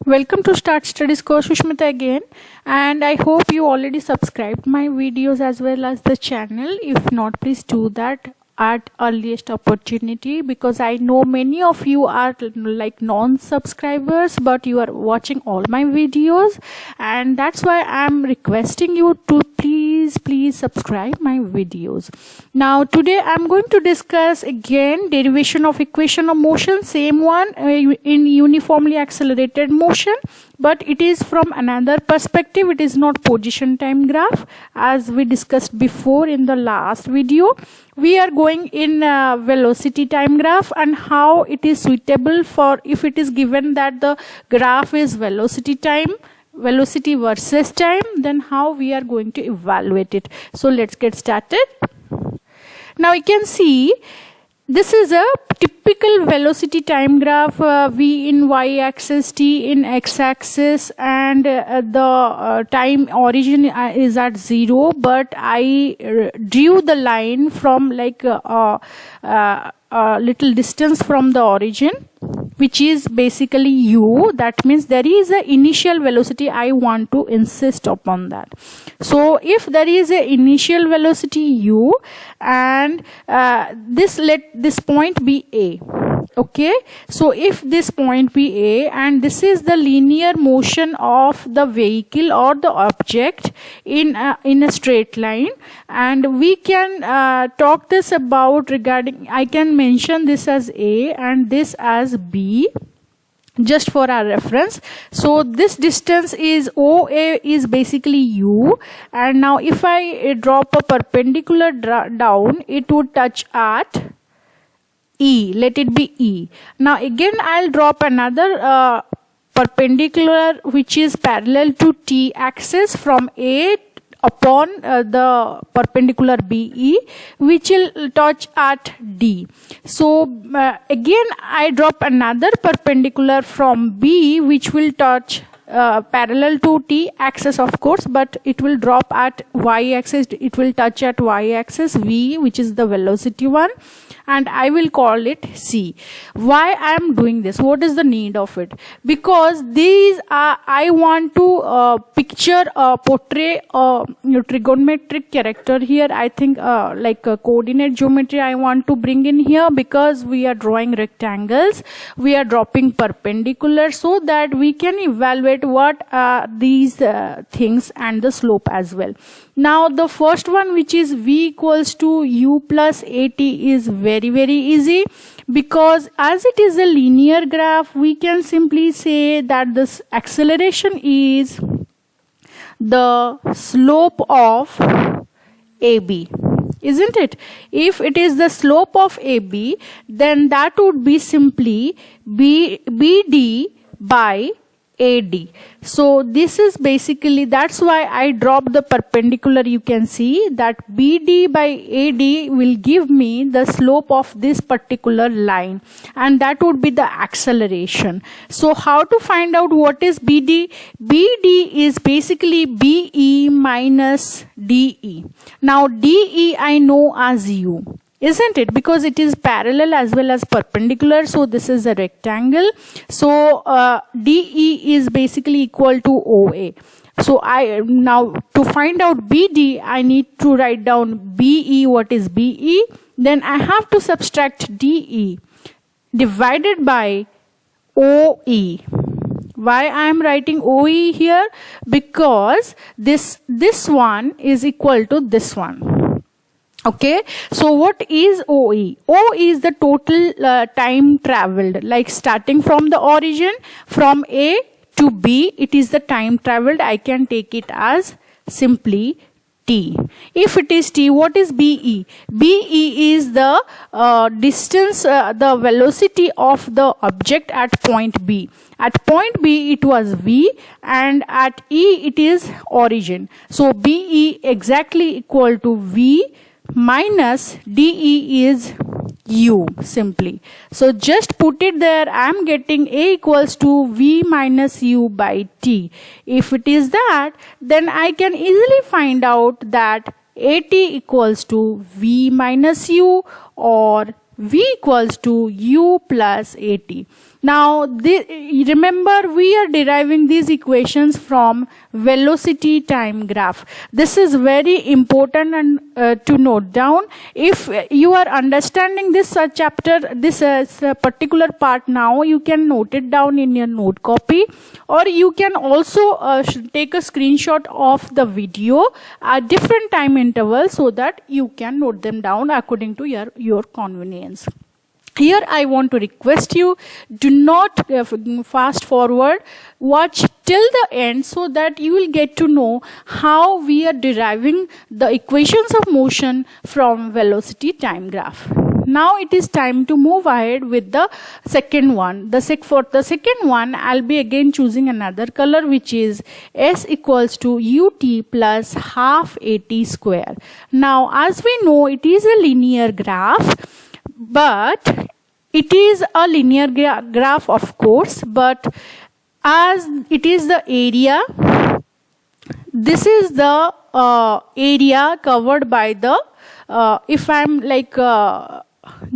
Welcome to Start Studies course, Sushmita again, and I hope you already subscribed my videos as well as the channel. If not, please do that at earliest opportunity, because I know many of you are like non-subscribers, but you are watching all my videos, and that's why I'm requesting you to please subscribe my videos. Now today I'm going to discuss again derivation of equation of motion, same one in uniformly accelerated motion, but it is from another perspective. It is not position time graph as we discussed before in the last video. We are going in velocity time graph and how it is suitable for if it is given that the graph is velocity versus time, then how we are going to evaluate it. So let's get started. Now you can see this is a typical velocity time graph, v in y-axis, t in x-axis, and the time origin is at 0, but I drew the line from like a little distance from the origin, which is basically u. That means there is a initial velocity. I want to insist upon that. So if there is a initial velocity u, and let this point be a. Okay, so if this point be a, and this is the linear motion of the vehicle or the object in a straight line, and we can talk this about regarding, I can mention this as a and this as b just for our reference. So this distance is OA is basically u, and now if I drop a perpendicular down, it would touch at E. Let it be E. Now again I'll drop another perpendicular which is parallel to T axis from A upon the perpendicular BE, which will touch at D. So again I drop another perpendicular from B which will touch parallel to T axis, of course, but it will drop at Y axis. It will touch at Y axis V, which is the velocity one, and I will call it C. Why I am doing this? What is the need of it? Because these are, I want to portray a trigonometric character here. I think like a coordinate geometry I want to bring in here, because we are drawing rectangles, we are dropping perpendicular, so that we can evaluate what are these things and the slope as well. Now the first one, which is v equals to u plus at, is very easy, because as it is a linear graph, we can simply say that this acceleration is the slope of AB, isn't it? If it is the slope of AB, then that would be simply BD by AD. So this is basically, that's why I dropped the perpendicular. You can see that BD by AD will give me the slope of this particular line, and that would be the acceleration. So how to find out what is BD? BD is basically BE minus DE. Now DE I know as U, isn't it? Because it is parallel as well as perpendicular. So this is a rectangle. So DE is basically equal to OA. So I now to find out BD, I need to write down BE. What is BE? Then I have to subtract DE divided by OE. Why I am writing OE here? Because this one is equal to this one. Okay, so what is OE? O is the total time traveled, like starting from the origin from A to B, it is the time traveled. I can take it as simply T. If it is T, what is BE? BE is the distance, the velocity of the object at point B. At point B it was V, and at E it is origin. So BE exactly equal to V minus DE is U simply. So just put it there. I am getting A equals to V minus U by T. If it is that, then I can easily find out that AT equals to V minus U or V equals to U plus AT. Now, remember we are deriving these equations from velocity time graph. This is very important and to note down. If you are understanding this chapter, this particular part now, you can note it down in your note copy, or you can also take a screenshot of the video at different time intervals so that you can note them down according to your convenience. Here I want to request you, do not fast forward, watch till the end so that you will get to know how we are deriving the equations of motion from velocity time graph. Now it is time to move ahead with the second one. For the second one, I'll be again choosing another color, which is S equals to ut plus half at square. Now, as we know, it is a linear graph. But it is a linear graph, of course, but as it is the area, this is the area covered by the, if I'm like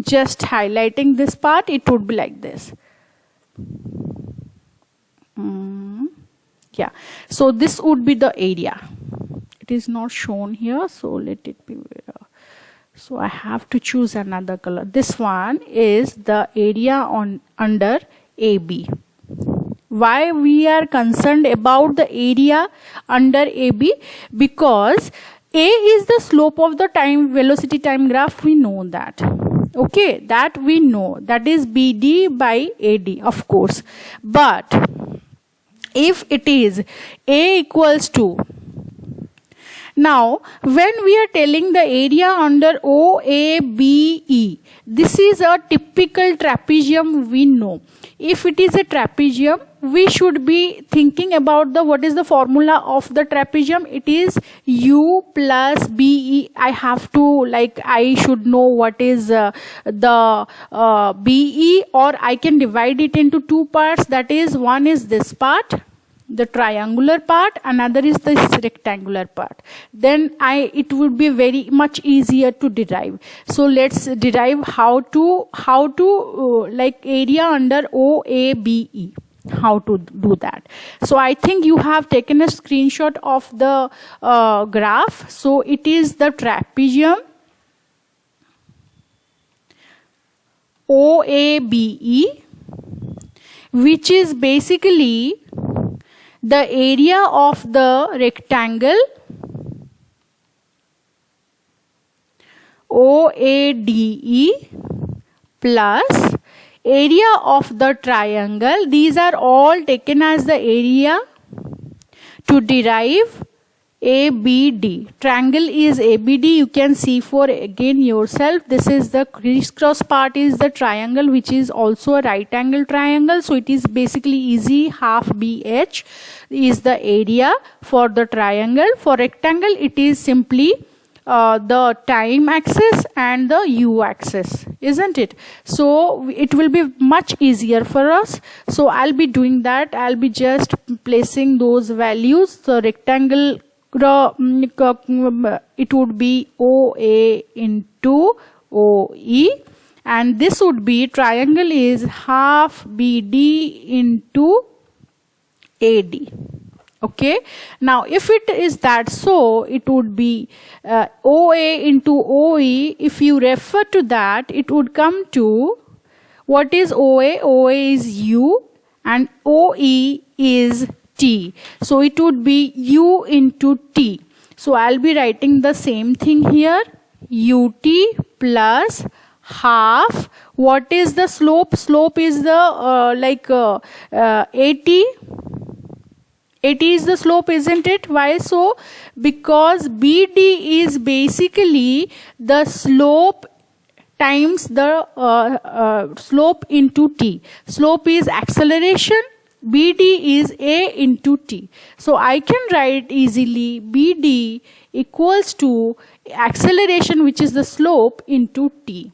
just highlighting this part, it would be like this. Yeah, so this would be the area. It is not shown here, so let it be. So I have to choose another color. This one is the area under AB. Why we are concerned about the area under AB? Because A is the slope of the velocity time graph. We know that. Okay, that we know. That is BD by AD, of course. But if it is A equals to, now, when we are telling the area under OABE, this is a typical trapezium we know. If it is a trapezium, we should be thinking about what is the formula of the trapezium. It is U plus BE. I should know what is the BE, or I can divide it into two parts. That is, one is this part, the triangular part, another is this rectangular part. Then it would be very much easier to derive. So let's derive how to like area under OABE, how to do that. So I think you have taken a screenshot of the graph. So it is the trapezium OABE, which is basically the area of the rectangle OADE plus area of the triangle. These are all taken as the area to derive ABD. Triangle is ABD. You can see for again yourself. This is the crisscross part is the triangle, which is also a right angle triangle. So it is basically easy. Half BH is the area for the triangle. For rectangle, it is simply the time axis and the U axis, isn't it? So it will be much easier for us. So I'll be doing that. I'll be just placing those values. The rectangle, it would be OA into OE, and this would be triangle is half BD into AD. Okay, now if it is that, so it would be OA into OE. If you refer to that, it would come to, what is OA? OA is U and OE is T. So it would be U into T. So I'll be writing the same thing here, UT plus half. What is the slope? Slope is the AT. AT is the slope, isn't it? Why so? Because BD is basically the slope times the slope into T. Slope is acceleration. BD is A into T. So I can write easily BD equals to acceleration, which is the slope, into T.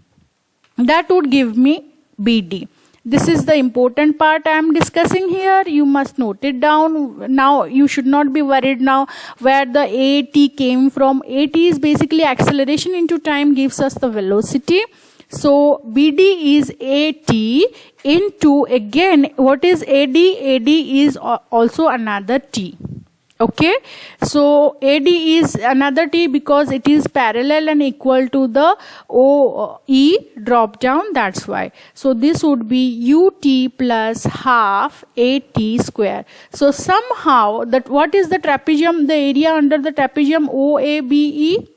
That would give me BD. This is the important part I am discussing here. You must note it down. Now you should not be worried now where the AT came from. AT is basically acceleration into time, gives us the velocity. So BD is AT into, again, what is AD? AD is also another T. Okay, so AD is another T because it is parallel and equal to the OE drop down, that's why. So this would be UT plus half AT square. So somehow, that what is the trapezium, the area under the trapezium OABE?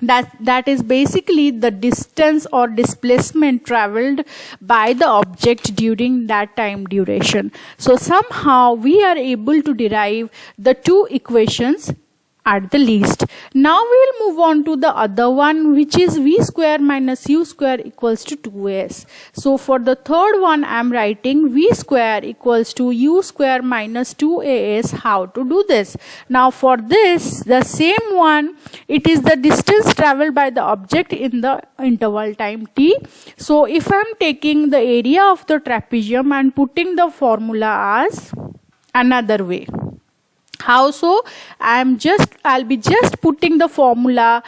That is basically the distance or displacement traveled by the object during that time duration. So somehow we are able to derive the two equations at the least. Now we will move on to the other one, which is V square minus U square equals to 2AS. So for the third one, I am writing V square equals to U square minus 2AS. How to do this? Now for this, the same one, it is the distance traveled by the object in the interval time T. So if I am taking the area of the trapezium and putting the formula as another way. How so? I'll be just putting the formula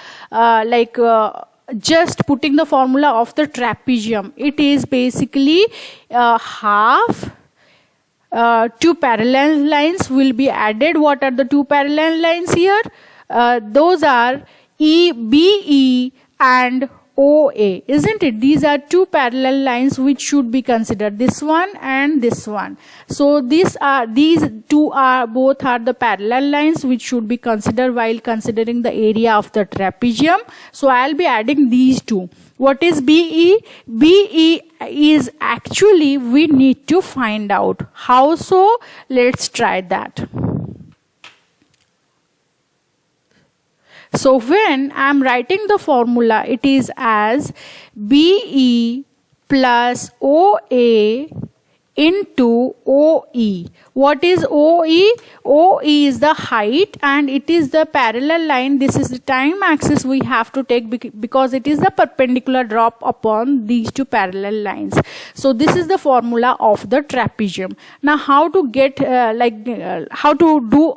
just putting the formula of the trapezium. It is basically half two parallel lines will be added. What are the two parallel lines here? Those are BE and OA, isn't it? These are two parallel lines which should be considered, this one and this one. So these two are both are the parallel lines which should be considered while considering the area of the trapezium. So I'll be adding these two. What is BE? BE is actually, we need to find out. How so? Let's try that. So when I am writing the formula, it is as BE plus OA into OE. What is OE? OE is the height and it is the parallel line. This is the time axis we have to take because it is the perpendicular drop upon these two parallel lines. So this is the formula of the trapezium. Now how to get how to do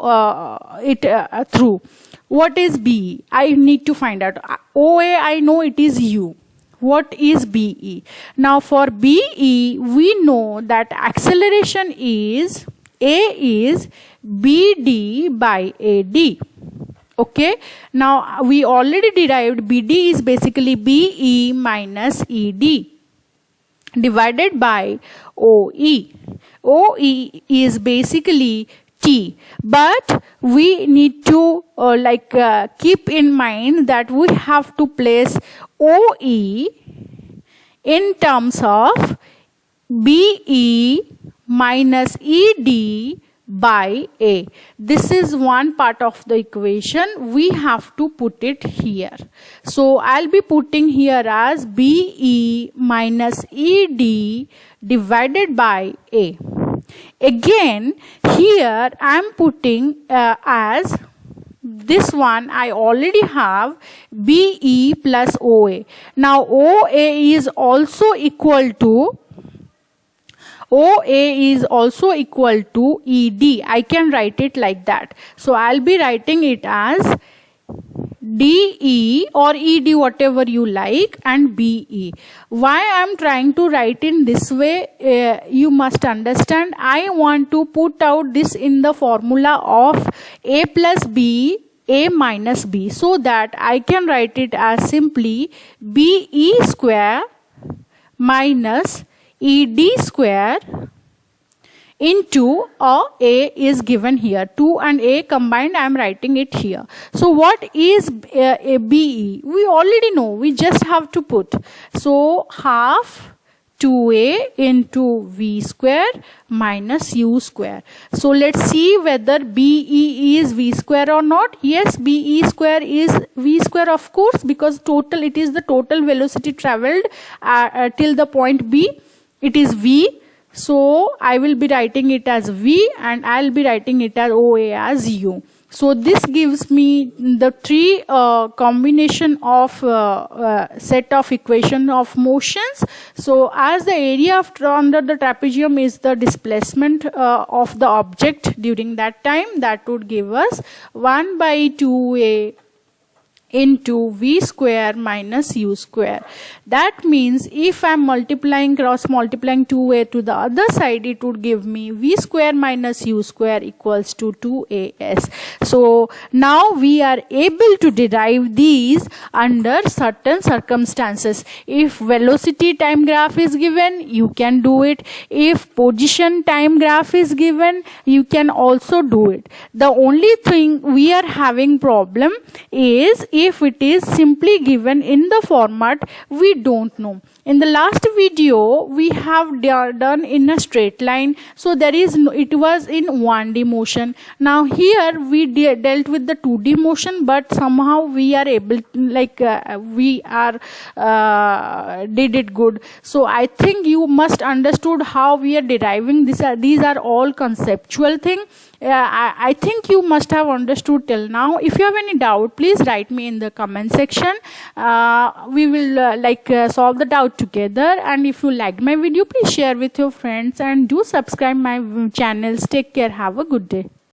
it through? What is BE? I need to find out. OA, I know it is U. What is BE? Now for BE, we know that acceleration is A is BD by AD. Okay. Now we already derived BD is basically BE minus ED divided by OE. OE is basically T, but we need to keep in mind that we have to place OE in terms of BE minus ED by A. This is one part of the equation. We have to put it here. So I'll be putting here as BE minus ED divided by A. Again, here I am putting as this one, I already have BE plus OA. Now OA is also equal to ED. I can write it like that. So I'll be writing it as DE or ED, whatever you like, and BE. Why I'm trying to write in this way, you must understand. I want to put out this in the formula of A plus B, A minus B, so that I can write it as simply BE square minus ED square into A is given here. 2 and A combined, I am writing it here. So what is a BE? We already know. We just have to put. So half 2A into V square minus U square. So let's see whether BE is V square or not. Yes, BE square is V square, of course, because total, it is the total velocity traveled till the point B. It is V. So I will be writing it as V and I'll be writing it as OA as U. So this gives me the three combination of set of equation of motions. So as the area under the trapezium is the displacement of the object during that time, that would give us 1 by 2A into v square minus u square. That means if I'm cross multiplying 2a to the other side, it would give me v square minus u square equals to 2as. So now we are able to derive these under certain circumstances. If velocity time graph is given, you can do it. If position time graph is given, you can also do it. The only thing we are having problem is if it is simply given in the format we don't know. In the last video we have done in a straight line, so there is no, it was in 1D motion. Now here we dealt with the 2D motion, but somehow we are able did it good. So I think you must understood how we are deriving this. These are all conceptual thing. I think you must have understood till now. If you have any doubt, please write me in the comment section. We will solve the doubt together. And if you liked my video, please share with your friends and do subscribe my channels. Take care. Have a good day.